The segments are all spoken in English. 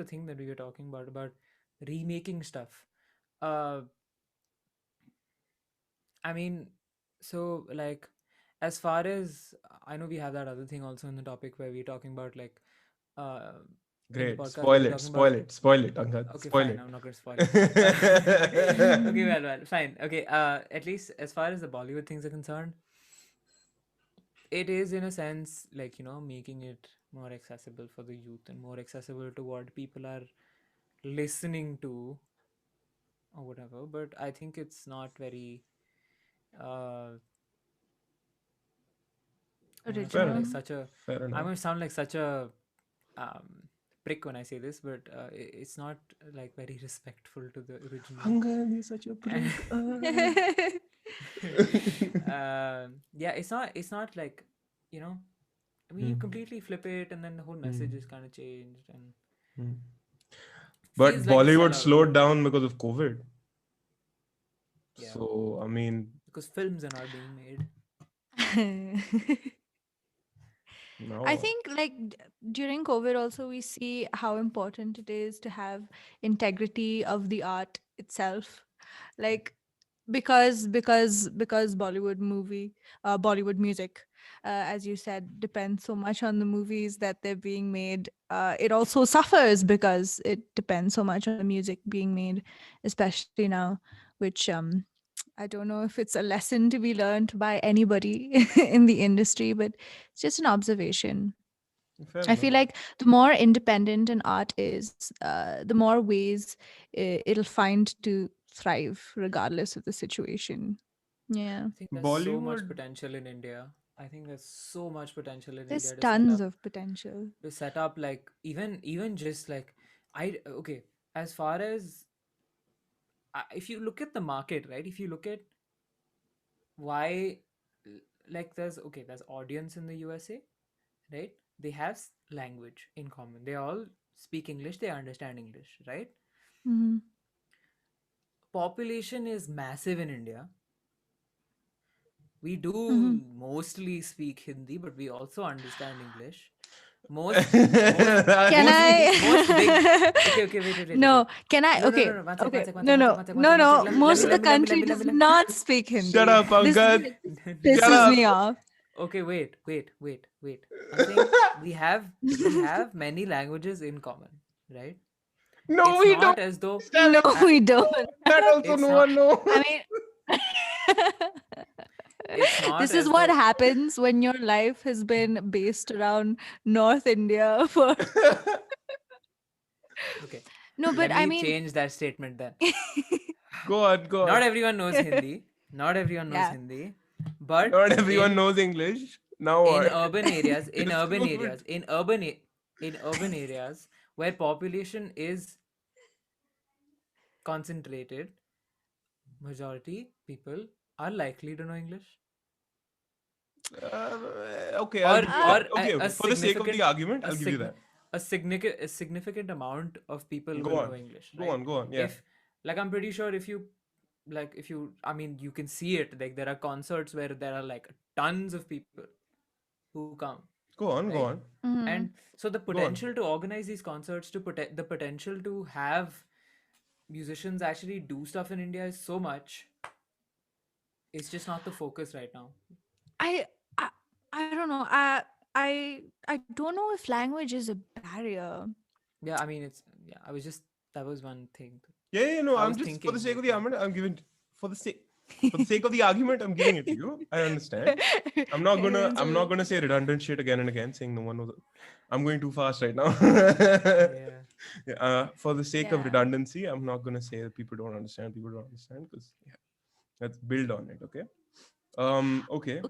the thing that we were talking about remaking stuff. Uh, I mean, so like, as far as I know, we have that other thing also in the topic where we're talking about like, uh, in the Great. podcast we were Spoil it. talking about. Spoil it. Spoil it, Angad. Okay, Spoil fine. it. I'm not going to spoil it. Okay, well, fine. Okay, at least as far as the Bollywood things are concerned, it is in a sense like, making it more accessible for the youth and more accessible to what people are listening to or whatever. But I think it's not very. Uh, I'm gonna Fair sound Original. like enough. such a. Fair I'm enough. gonna sound like such a prick when I say this, but it's not like very respectful to the original. Angad, you're such a prick. Yeah, it's not like, you know I mean, you Hmm, completely flip it and then the whole hmm, message is kind of changed and hmm. But feels like a Bollywood sellout. slowed down because of COVID. Yeah, So, I mean, because films are not being made. now I what? think like during COVID also we see how important it is to have integrity of the art itself. Like because Bollywood music, as you said, depends so much on the movies that they're being made. It also suffers because it depends so much on the music being made, especially now, which I don't know if it's a lesson to be learned by anybody in the industry, but it's just an observation. Fair I feel enough. like the more independent an art is, the more ways it'll find to thrive, regardless of the situation. Yeah, I think there's so much Bollywood. potential in India. I think there's so much potential in there's India tons of potential. to set up like, even just like, I okay, as far as, if you look at the market, right? If you look at why, like, there's audience in the USA, right? They have language in common. They all speak English, they understand English, right? Hmm. Population is massive in India. We do Hmm. mostly speak Hindi, but we also understand English. Most most Can I most I? most big. Okay, wait. No, can I? No, no, no, Okay, no. One sec, one okay, sec, one sec, no, one sec, no, one sec, one no, sec, one sec. no. Let me let Most me of the let me let me let country me let does me let me. not speak Shut Hindi. up, This Angad. Shut pisses up. me off. Okay, wait. I'm saying we have many languages in common, right? No, It's we don't. not as though Tell No, it. uh, we don't. No, that also it's no not one knows. I mean, it's not this is as what though. happens when your life has been based around North India for. Okay, No, but let I me mean, change that statement then. Go on, go Not on. everyone knows Hindi. Not everyone knows yeah. Hindi, but Not everyone knows English. Now in what? urban areas, in It's urban stupid. areas, in urban areas where population is concentrated, majority people are likely to know English, Uh, okay, I'll or give you Uh, or that. Okay, a okay. For the sake of the significant argument, a I'll give you sign that. a significant amount of people Go will on. know English, Go right? on, go on. Yeah. If, like, I'm pretty sure, if you I mean, you can see it, like there are concerts where there are like tons of people who come, Go on, right? go on. mhm. And so the Go on. potential to organize these concerts, the potential to have musicians actually do stuff in India is so much. It's just not the focus right now. I, I I don't know. I don't know if language is a barrier. Yeah, I mean, yeah, that was one thing Yeah, yeah, no, I I'm was just for the thinking, sake but of the yeah. argument, I'm giving for the sake of the argument, I'm giving it to you. I understand. I'm not So, gonna say redundant shit again and again, saying no one knows. I'm going too fast right now. Yeah. Yeah, for the sake of yeah. redundancy, I'm not gonna say that people don't understand. People don't understand because yeah, let's build on it. Okay. Okay.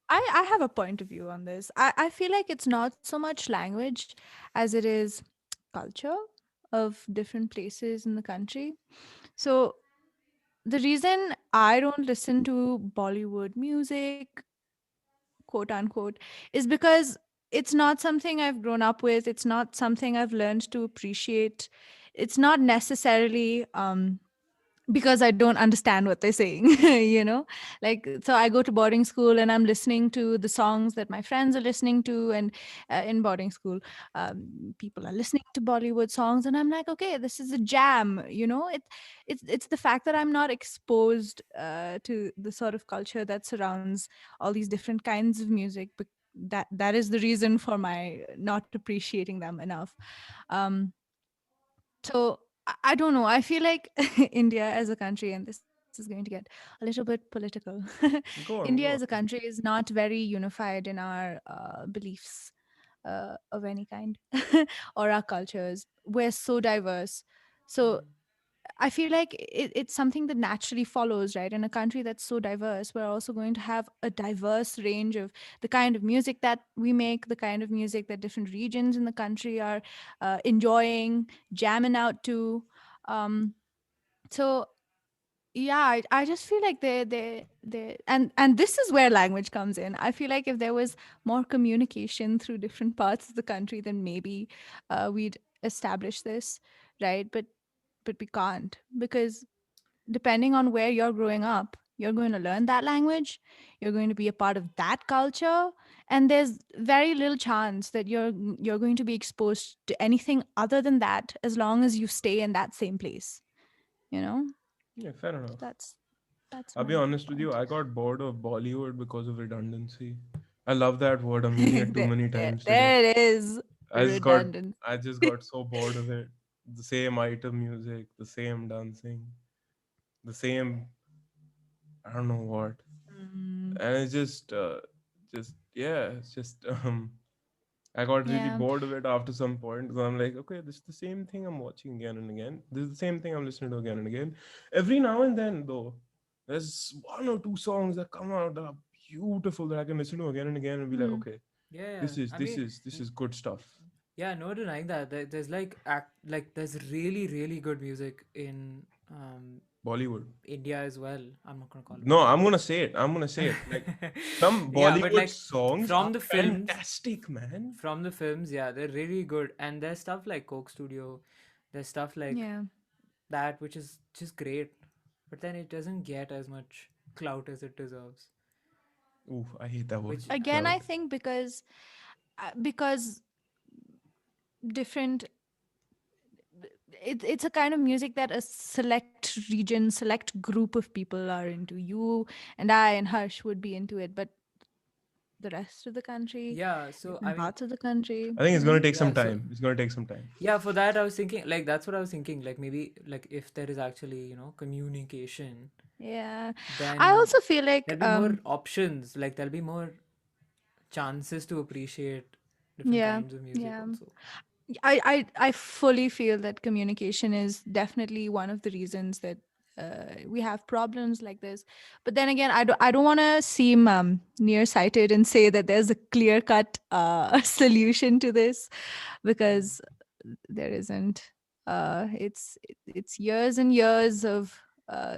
I have a point of view on this. I feel like it's not so much language as it is culture of different places in the country. So the reason I don't listen to Bollywood music, quote unquote, is because it's not something I've grown up with. It's not something I've learned to appreciate. It's not necessarily because I don't understand what they're saying, you know? Like, so I go to boarding school and I'm listening to the songs that my friends are listening to. And in boarding school, people are listening to Bollywood songs. And I'm like, okay, this is a jam, you know? It's the fact that I'm not exposed to the sort of culture that surrounds all these different kinds of music. That is the reason for my not appreciating them enough. Um, so I don't know. I feel like India as a country, and this is going to get a little bit political. Go India on, as go a on. country is not very unified in our beliefs of any kind or our cultures. We're so diverse. So Mm. I feel like it's something that naturally follows, right? In a country that's so diverse, we're also going to have a diverse range of the kind of music that we make, the kind of music that different regions in the country are enjoying, jamming out to. Um, so yeah, I just feel like they and this is where language comes in. I feel like if there was more communication through different parts of the country, then maybe we'd establish this, right? But we can't, because depending on where you're growing up, you're going to learn that language, you're going to be a part of that culture, and there's very little chance that you're going to be exposed to anything other than that as long as you stay in that same place, you know. Yeah, fair enough. that's that's I'll be my honest with you, point. I got bored of Bollywood because of redundancy. I love that word. I'm using it too many times today. There it is. I just got Redundant. I just got so bored of it. The same item music, the same dancing, the same I don't know what. Mm, And it's just yeah, it's just I got really yeah. bored of it after some point because I'm like, okay, this is the same thing I'm watching again and again. This is the same thing I'm listening to again and again. Every now and then, though, there's one or two songs that come out that are beautiful that I can listen to again and again and be like, Mm, okay, Yeah, yeah. this is I this mean, is this n- is good stuff. yeah, no denying that. There's like there's really really good music in Bollywood. India as well. I'm not gonna call it No, I'm Bollywood. gonna say it. I'm gonna say it. Like some Yeah, but Bollywood like songs are from the films, fantastic, man. yeah, they're really good. And there's stuff like Coke Studio, there's stuff like yeah. that which is just great, but then it doesn't get as much clout as it deserves. Ooh, I hate that word. Which Again, I Cloud. think because different it's a kind of music that a select region, select group of people are into. You and I and Harsh would be into it, but the rest of the country, yeah, so I different mean, parts of the country, I think it's you know. gonna take some yeah, so time. It's gonna take some time. yeah, for that I was thinking, like that's what I was thinking, like maybe like if there is actually communication, Yeah, I then also feel like there'll be more options, like there'll be more chances to appreciate different yeah, kinds of music yeah. also. I fully feel that communication is definitely one of the reasons that we have problems like this. But then again, I don't want to seem nearsighted and say that there's a clear cut solution to this, Mm. because there isn't. It's years and years of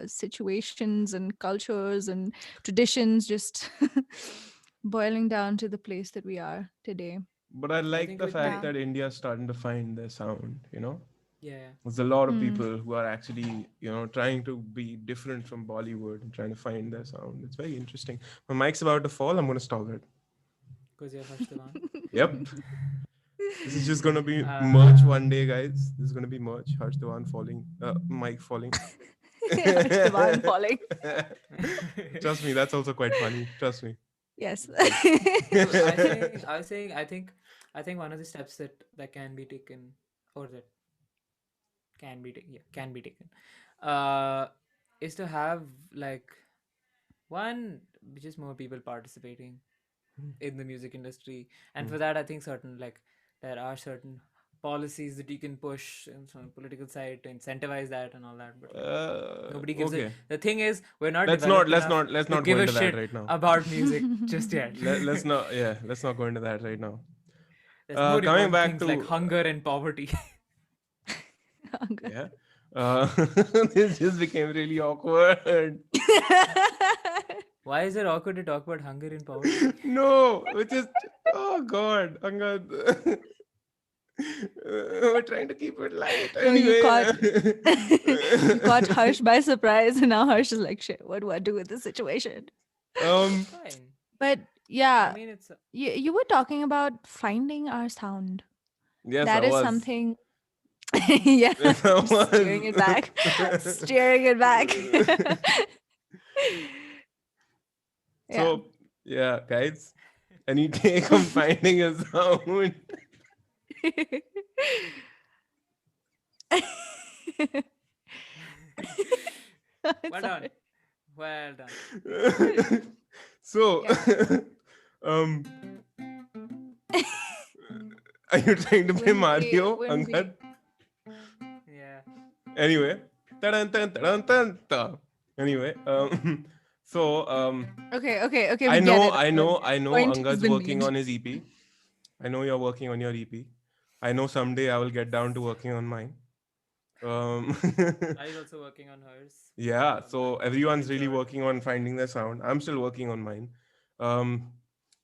situations and cultures and traditions just boiling down to the place that we are today. But I I like think the with fact Yeah. the that India's starting to find their sound, yeah, There's a lot of Hmm. people who are actually, trying to be different from Bollywood and trying to find their sound. It's very interesting. My mic's about to fall. I'm going to stop it. because you're Harsh Dewan. Yep. This is just going to be merch uh one day, guys. This is going to be merch. Harsh Dewan falling, mic falling. Harsh Dewan falling. Trust me, that's also quite funny. Trust me. Yes. so I think one of the steps that can be taken, or that can be taken, uh is to have like one, just more people participating in the music industry. And Hmm. for that I think there are certain policies that you can push and from political side to incentivize that and all that, but like nobody gives it. Okay. The thing is, we're not Let's not developed let's enough not let's to not go give a into that shit right now. about music just yet. Let's not let's not go into that right now. There's more Coming important back things like to hunger and poverty. yeah. Uh, this just became really awkward. Why is it awkward to talk about hunger and poverty? No, which is oh god, Angad. We're trying to keep it light. So you caught Anyway. you caught Harsh by surprise, and now Harsh is like, shit, what do I do with this situation? um, Fine. But I yeah, mean, it's you were talking about finding our sound. yes, I That is was. something. Yeah, Yes, I just steering it back, was. steering it back. Yeah. So, yeah, guys, any take on finding a sound? It's well done. alright. Well done. So, Yeah. um, are you trying to play Mario, Wouldn't be. Angad? Yeah. Anyway, tadan, tan, tadan, tan, ta. Anyway, so Okay, we get it. I know Point has Angad's been working made. on his EP. I know you're working on your EP. I know someday I will get down to working on mine. Um, Lari's also working on hers, yeah, but so she everyone's really matured. working on finding their sound. I'm still working on mine. Um,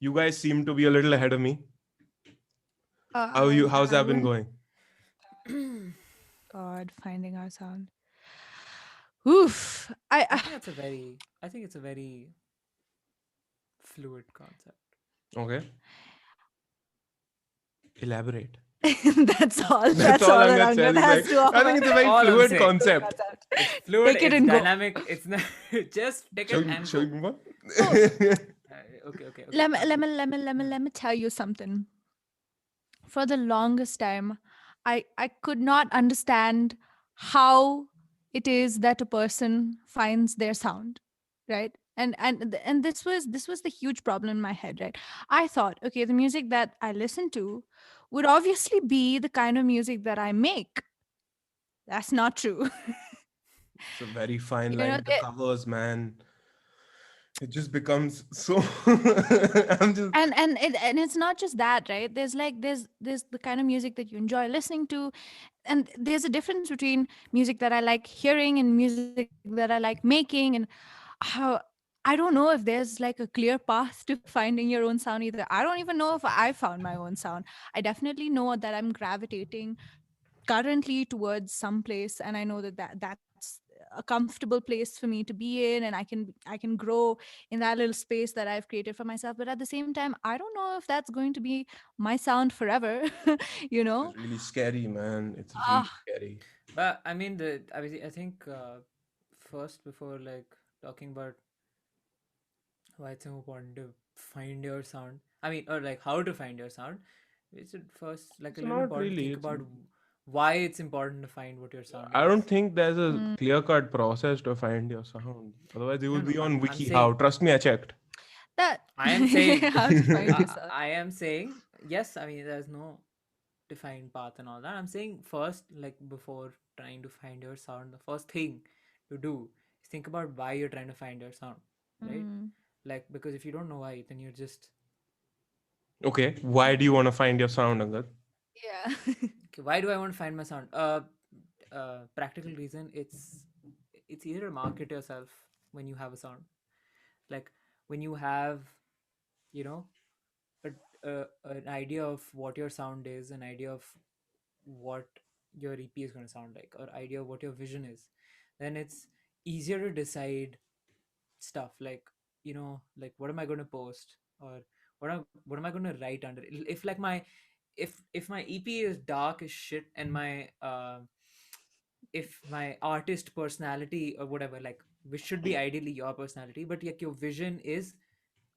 you guys seem to be a little ahead of me. How's I that been wouldn't. going? God, finding our sound. Oof. I think it's a very fluid concept. Okay, elaborate. That's all. That's That's all all that Angad says. Angad He's has like, to I think offer. it's a very All I'm fluid saying. Fluid concept. concept. It's fluid, Take it it's and go. dynamic, it's not just take it and go. Showing what? So Okay. let me tell you something. For the longest time, I could not understand how it is that a person finds their sound, right? And this was the huge problem in my head, right? I thought, okay, the music that I listen to would obviously be the kind of music that I make. That's not true. It's a very fine you know line to they, covers, man. It just becomes so. I'm just. and it's not just that, right? There's the kind of music that you enjoy listening to, and there's a difference between music that I like hearing and music that I like making. And how, I don't know if there's like a clear path to finding your own sound either. I don't even know if I found my own sound. I definitely know that I'm gravitating currently towards some place, and I know that's a comfortable place for me to be in, and I can grow in that little space that I've created for myself. But at the same time, I don't know if that's going to be my sound forever. you know It's really scary, man. It's really Ah, scary. But I mean, I think first before like talking about why it's so important to find your sound. I mean, or like how to find your sound. We should first like a It's little not important to really. think It's. about why it's important to find what your sound I don't is. think there's a mm, clear cut process to find your sound. Otherwise, you No, would no, be on I'm WikiHow. saying Trust me, I checked. that I am saying how to find yourself. I am saying yes. I mean, there's no defined path and all that. I'm saying first, like before trying to find your sound, the first thing to do is think about why you're trying to find your sound, right? Mm, Like because if you don't know why, then you're just Okay, why do you want to find your sound, Angad? yeah. okay, why do I want to find my sound? Practical reason. It's either to market yourself when you have a sound, like when you have, you know, an idea of what your sound is, an idea of what your EP is going to sound like, or idea of what your vision is, then it's easier to decide stuff like, like what am I going to post, or what am I going to write under it? If like my if my EP is dark as shit, and my if my artist personality or whatever, like which should be ideally your personality, but like your vision is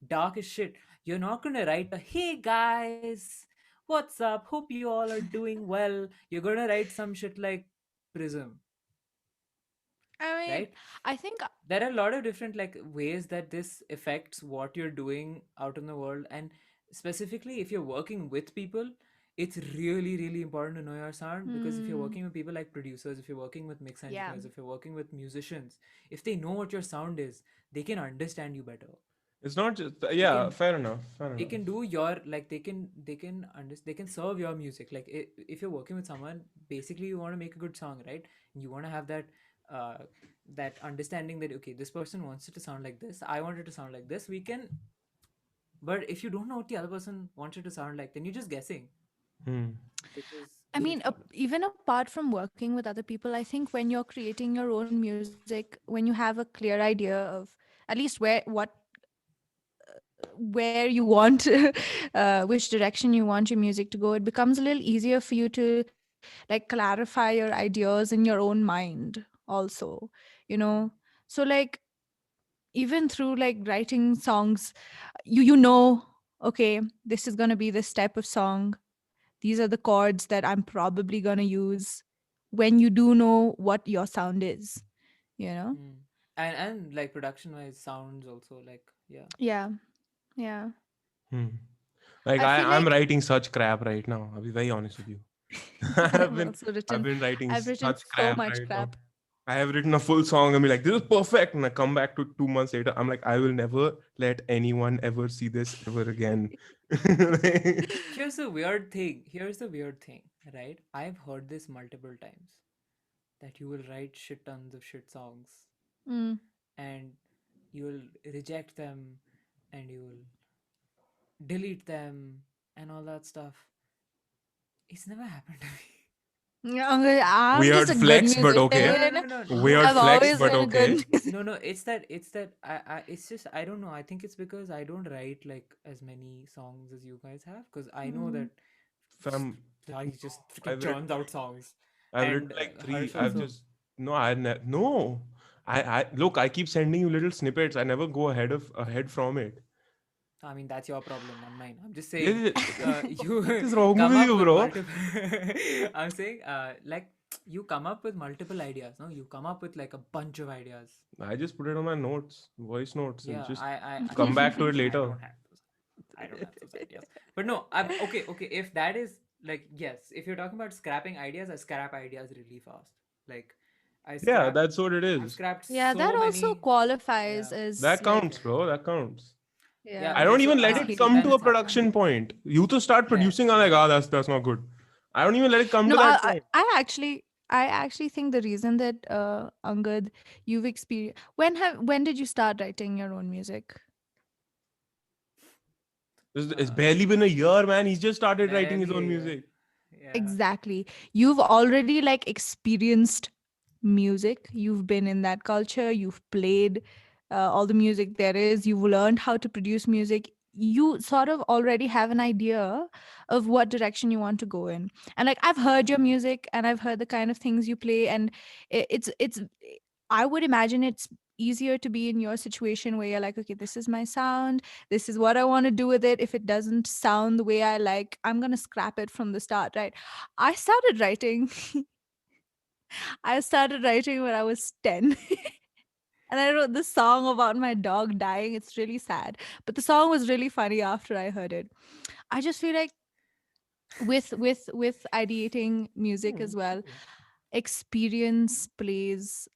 dark as shit, you're not gonna write a hey guys, what's up, hope you all are doing well. You're gonna write some shit like Prism, I mean, right? I think There are a lot of different like ways that this affects what you're doing out in the world. And specifically if you're working with people, it's really really important to know your sound, because if you're mm, working with people like producers, if you're working with mix yeah. engineers, if you're working with musicians, if they know what your sound is, they can understand you better. It's not just. They Yeah, can fair enough. Fair they enough. can do your like they can serve your music. Like if you're working with someone, basically you want to make a good song, right? And you want to have uh that understanding that okay, this person wants it to sound like this, I want it to sound like this, we can. But if you don't know what the other person wants it to sound like, then you're just guessing. Hmm. which is I a mean, huge problem. even apart from working with other people, I think when you're creating your own music, when you have a clear idea of at least where you want, which direction you want your music to go, it becomes a little easier for you to like clarify your ideas in your own mind also, you know. So like even through like writing songs, you know, okay, this is going to be this type of song, these are the chords that I'm probably going to use, when you do know what your sound is, you know. Hmm. And like production wise, sounds also like yeah. Yeah, yeah. Hmm. Like I feel I'm like writing such crap right now. I'll be very honest with you. I've I've been also I've written, been writing I've written such so crap much right now. crap. I have written a full song and be like, this is perfect. And I come back to 2 months later. I'm like, I will never let anyone ever see this ever again. Like, Here's the weird thing, right? I've heard this multiple times that you will write shit tons of shit songs Mm. and you will reject them and you will delete them and all that stuff. It's never happened to me. Yeah, I'm just weird a good flex, but No, okay. no, musician. no, no, no. Weird I've flex, always It's but been that a good okay. musician. no, no. It's that it's just I don't know. I think it's because I don't write like as many songs as you guys have because I know Mm. that Fam, Lari no, just freaking I've written churns out songs, I've written and like three. Harsh I've also. just no, no. I look. I keep sending you little snippets. I never go ahead from it. I mean, that's your problem, not mine. I'm just Yeah, saying, what you is wrong with come up you, with bro? multiple. I'm saying, like, you come up with multiple ideas. No, you come up with like a bunch of ideas. I just put it on my notes, voice notes, and Yeah, just I come back to it I later. don't have those. I don't have those ideas. But no, I'm okay. Okay, if that is like yes, if you're talking about scrapping ideas, I scrap ideas really fast. Like, I Yeah, scrap. that's what it I've is. scrapped Yeah, that so also many. qualifies Yeah, as That like, counts, bro. That counts. yeah. yeah, I Okay, don't so even let as it hate. come then to a it's not bad. production point. You to start Yeah, producing, I'm like, yeah. ah, that's not good. I don't even let it come to No, that point. I actually think the reason that Angad, you've experienced, when did you start writing your own music? It's Uh, barely been a year, man. He's just started writing his Barely a own year. music. Yeah. Exactly. You've already like experienced music. You've been in that culture. You've played all the music there is. You've learned how to produce music. You sort of already have an idea of what direction you want to go in. And like I've heard your music and I've heard the kind of things you play, and it's I would imagine it's easier to be in your situation where you're like, okay, this is my sound, this is what I want to do with it. If it doesn't sound the way I like, I'm going to scrap it from the start, right? I started writing. I started writing when I was 10. And I wrote this song about my dog dying. It's really sad, but the song was really funny after I heard it. I just feel like with ideating music True, as well, true. experience plays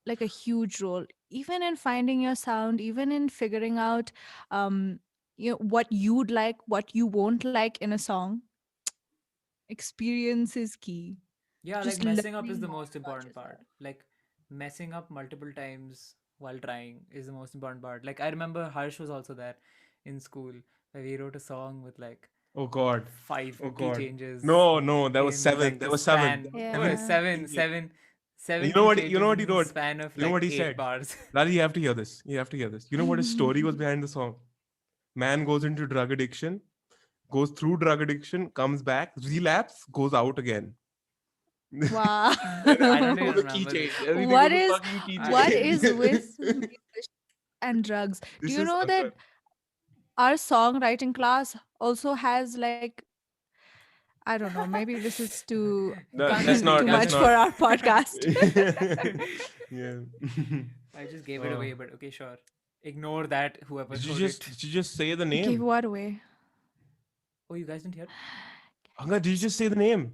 like a huge role, even in finding your sound, even in figuring out um what you'd like, what you won't like in a song. Experience is key. Yeah, like Just messing up is learning the more most about important part. yourself. Like messing up multiple times while trying is the most important part. Like I remember Harsh was also there in school where we wrote a song with like Oh God. five Oh key God. changes No, no, there was in seven. like There the was seven. There span was what seven Yeah. seven changes. seven And seven you know key what? You know changes what he in the wrote? span of You know what like he eight said? bars. Lari, you have to hear this. You have to hear this. You know what his story was behind the song? Man goes into drug addiction, goes through drug addiction, comes back, relapse, goes out again. Wow. And I don't everything even was a key remember change. this. Everything what was a is fucking key I what change. is with musicians and drugs? Do This you is know that Angad. our songwriting class also has like, I don't know, maybe this is too You can't That's tell me. You too not. can't That's much tell for not. me. our podcast. Yeah. I just gave it uh, away, but okay, sure. Ignore that, whoever did you wrote just it. did you just say the Give name? what away? Oh, you guys didn't hear? Angad, did you just say the name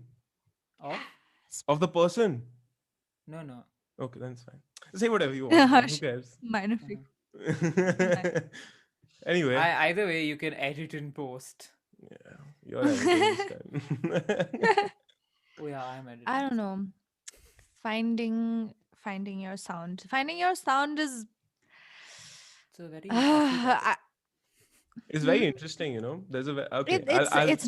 Of? of the person? No, no. Okay, then it's fine. Say whatever you want, man. Who Harsh, cares? minor Uh-huh. Anyway, Either way, you can edit and post. yeah, you're editing this time. Oh yeah, I'm I editing don't this time. know. Finding your sound. Finding your sound is It's a very touchy uh, topic. It's Hmm? very interesting, you know. There's a okay. It, I'll. it's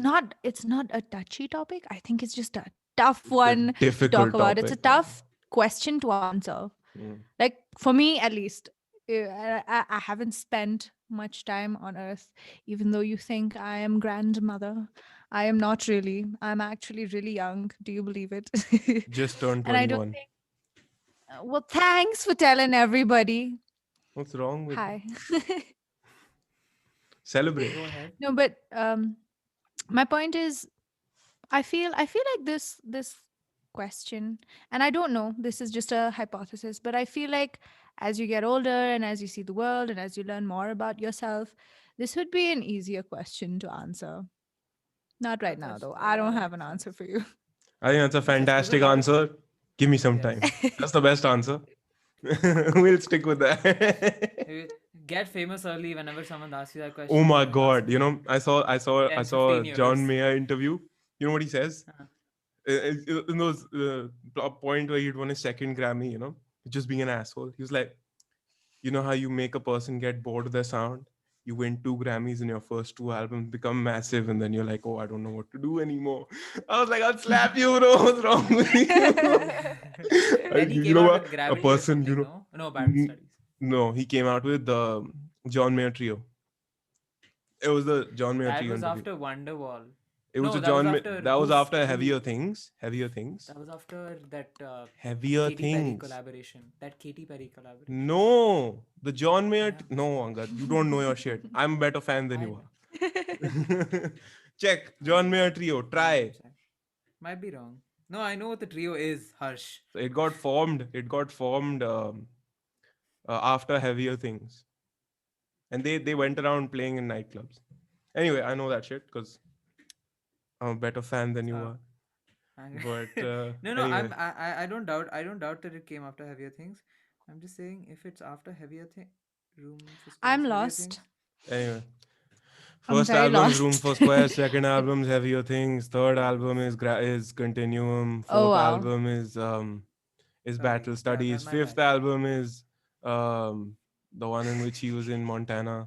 not a touchy topic. I think it's just a tough It's a one to talk difficult about. It's a topic. tough question to answer. Mm. Like for me at least, I haven't spent much time on earth. Even though you think I am grandmother, I am not really. I'm actually really young. Do you believe it? Just turned And I don't 21. think. Well, thanks for telling everybody. What's wrong with Hi. celebrate? Go ahead. No, but my point is, I feel like this question, and I don't know, this is just a hypothesis, but I feel like as you get older and as you see the world and as you learn more about yourself, this would be an easier question to answer. Not right now though. I don't That have an makes answer sense. for you. I think that's a Makes sense. There's a fantastic lot of answer. Give me some yes. time. That's the best answer. We'll stick with that. You get famous early whenever someone asks you that Oh question. my You ask God! You it know, I 10, saw a 15 John years. Mayer interview. You know what he says? Uh, In those point where he'd won his second Grammy. You know, just being an asshole. He was like, you know how you make a person get bored of their sound? You win 2 Grammys in your first 2 albums, become massive, and then you're like, oh, I don't know what to do anymore. I was like, I'll slap you, bro. What's wrong with you? then he You came know out what? with A Gravity or person, something, no? No, Bad n- Studies. no, he came out with the John Mayer trio. It was the John Mayer That trio was interview. after Wonderwall. It was No, a that was That after was after Who. Heavier Things. Heavier Things. That was after that Heavier Katy Perry Things. collaboration. That Katy Perry collaboration. No, the John Mayer. Yeah. No, Angad, you don't know your shit. I'm a better fan than I you are. Check John Mayer trio. might be Try. might be wrong. No, I know what the trio is, Harsh. So it got formed. It got formed after Heavier Things, and they went around playing in nightclubs. Anyway, I know that shit because I'm a better fan than you Uh, are. I- But no, no, anyway, I don't doubt that it came after Heavier Things. I'm just saying if it's after Heavier Thing, Room for I'm Squares, Heavier lost. Things. anyway. I'm First very album's Room for lost. Squares. Second album's Heavier Things. Third album is Continuum. Oh Fourth wow. album is Sorry, Battle yeah, Studies. my Fifth bad. album is um the one in which he was in Montana.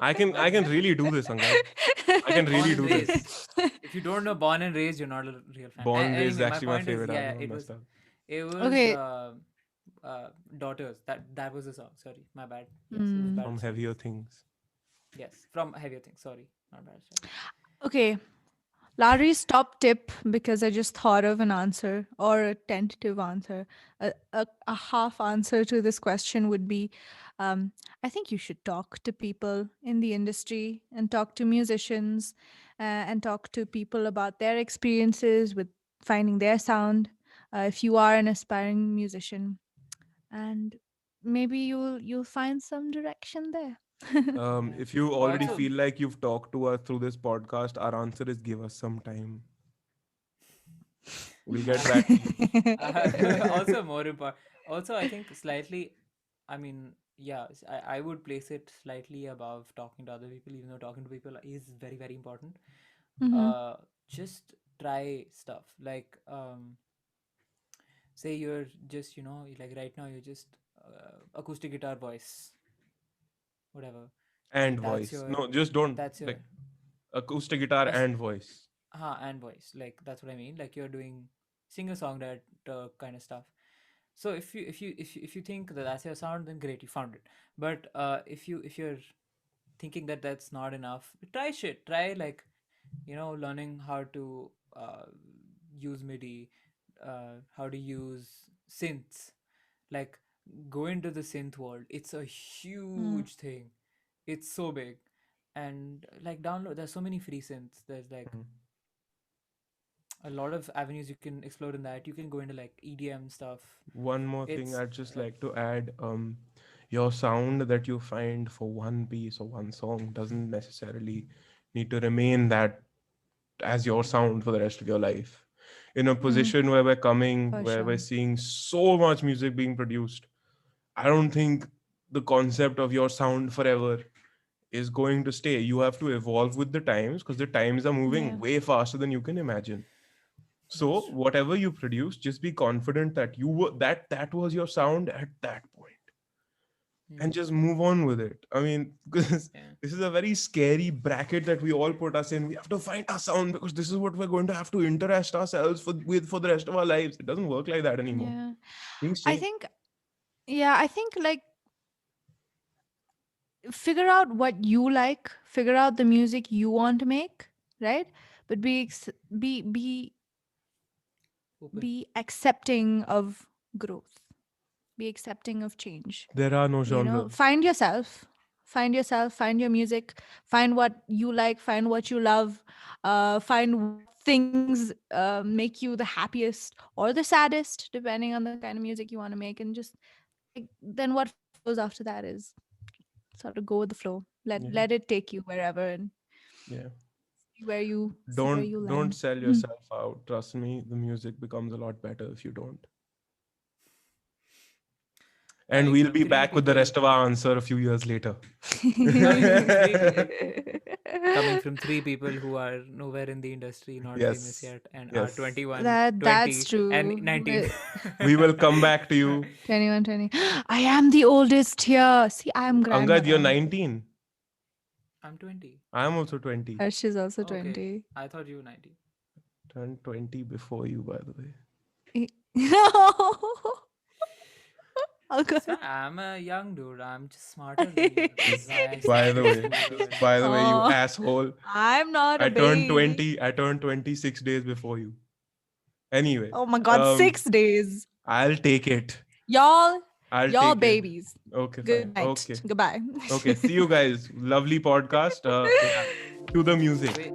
My I can bad. really do this, Angad. I can Born really and do this. raised. If you don't know Born and Raised, you're not a real fan. Born and Raised is Anyway, my actually my point is, favorite yeah, album. I messed up. it was Okay. Daughters. That was the song. Sorry, my bad. Yes, it was Hmm. Battle From Heavier Studies. Things. Yes, from Heavier Things. Sorry, not Battle Studies. Okay. Lari's top tip, because I just thought of an answer or a tentative answer. A half answer to this question would be, I think you should talk to people in the industry and talk to musicians and talk to people about their experiences with finding their sound. If you are an aspiring musician, and maybe you'll find some direction there. Yeah. If you already Also, feel like you've talked to us through this podcast, our answer is give us some time. We'll get back to you. also more important. Also, I think slightly. I mean, yeah, I would place it slightly above talking to other people, even though talking to people is very very important. Hmm. Just try stuff like say you're just like right now you're just acoustic guitar voice, whatever, And and that's voice. your No, just don't that's your like acoustic guitar as and voice. and voice, like that's what I mean, like you're doing singer songwriter kind of stuff. So if you think that that's your sound, then great, you found it. But if you're thinking that that's not enough, try shit, try like learning how to use MIDI, how to use synths, like go into the synth world. It's a Mm. huge thing. It's so big. And like download, there's so many free synths. There's like Mhm. a lot of avenues you can explore in that. You can go into like EDM stuff. One more thing It's I'd just like to add, your sound that you find for one piece or one song doesn't necessarily need to remain that as your sound for the rest of your life. In a Mm. position where we're coming, For where we're sure. seeing so much music being produced, I don't think the concept of your sound forever is going to stay. You have to evolve with the times because the times are moving Yeah. way faster than you can imagine. that's So true. whatever you produce, just be confident that that was your sound at that point. and just move on with it. I mean, because Yeah. this is a very scary bracket that we all put us in. We have to find our sound because this is what we're going to have to interest ourselves for the rest of our lives. It doesn't work like that anymore. Yeah. Things I change. think, yeah, I think like figure out what you like, figure out the music you want to make, right? But Open. be accepting of growth, be accepting of change. There are no You know, genres. find yourself, find your music, find what you like, find what you love, find what things make you the happiest or the saddest, depending on the kind of music you want to make, and just like then what follows after that is sort of go with the flow. Yeah, Let it take you wherever and yeah. see where you Don't land. sell yourself out. Trust me, the music becomes a lot better if you don't. And Coming we'll from be three back with the people, rest of our answer a few years later. coming from three people, coming from three people who are nowhere in the industry, not famous Yes, yet, and are yes. 21, That's 20, and true. 19. We will come back to you. 21, 20. I am the oldest here. See, I am Angad, you're grandmother. 19. I'm 20. I am also 20. Harsh is also Okay. 20. I thought you were 19. Turned 20 before you, by the way. No. Oh, It's God. fine. I'm a young dude. I'm just smarter than you. This is why I By stayed the in way, school so early. by the way, you Oh, asshole. I'm not a I turned baby. 20. I turned 26 days before you. Anyway, Oh my God, um, 6 days. I'll take it. Y'all, I'll y'all take it. babies. Okay, Good fine. night. Okay. Goodbye. Okay. See you guys. Lovely podcast. Yeah. To the music. Wait,